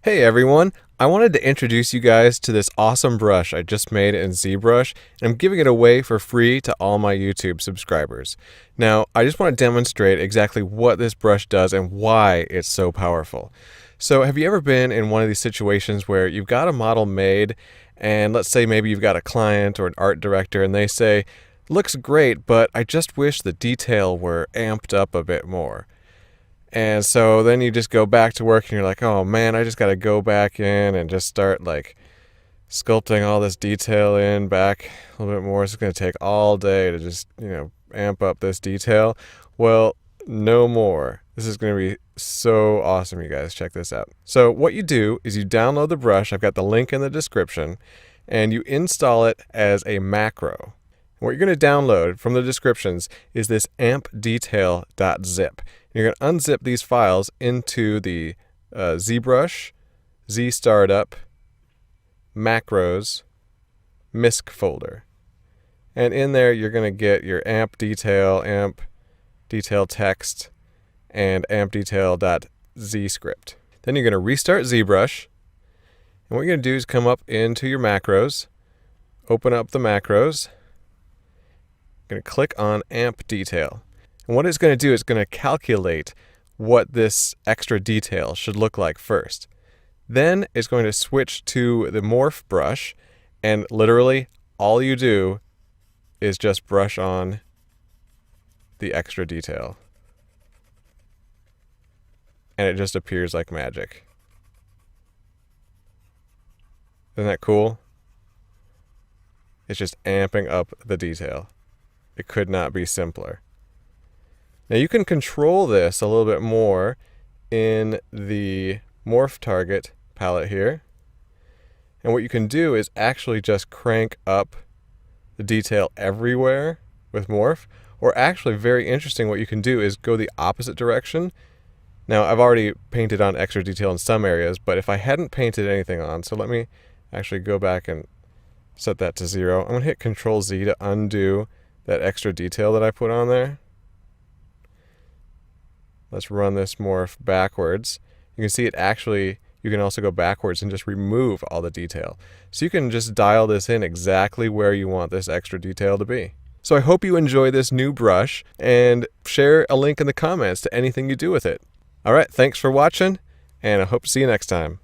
Hey everyone, I wanted to introduce you guys to this awesome brush I just made in ZBrush, and I'm giving it away for free to all my YouTube subscribers. Now, I just want to demonstrate exactly what this brush does and why it's so powerful. So, have you ever been in one of these situations where you've got a model made, and let's say maybe you've got a client or an art director and they say, "Looks great, but I just wish the detail were amped up a bit more." And so then you just go back to work and you're like, oh man, I just got to go back in and just start like sculpting all this detail in back a little bit more. It's going to take all day to just, amp up this detail. Well, no more. This is going to be so awesome, you guys. Check this out. So what you do is you download the brush. I've got the link in the description, and you install it as a macro. What you're going to download from the descriptions is this ampdetail.zip. You're going to unzip these files into the ZBrush, ZStartup, macros, MISC folder. And in there, you're going to get your amp detail text, and ampdetail.z script. Then you're going to restart ZBrush. And what you're going to do is come up into your macros, open up the macros. Going to click on amp detail. And what it's going to do is going to calculate what this extra detail should look like first. Then it's going to switch to the morph brush, and literally all you do is just brush on the extra detail. And it just appears like magic. Isn't that cool? It's just amping up the detail. It could not be simpler. Now you can control this a little bit more in the morph target palette here. And what you can do is actually just crank up the detail everywhere with morph. Or actually, very interesting, what you can do is go the opposite direction. Now I've already painted on extra detail in some areas, but if I hadn't painted anything on, so let me actually go back and set that to 0. I'm going to hit Control Z to undo that extra detail that I put on there. Let's run this morph backwards. You can see it actually, you can also go backwards and just remove all the detail. So you can just dial this in exactly where you want this extra detail to be. So I hope you enjoy this new brush, and share a link in the comments to anything you do with it. All right, thanks for watching, and I hope to see you next time.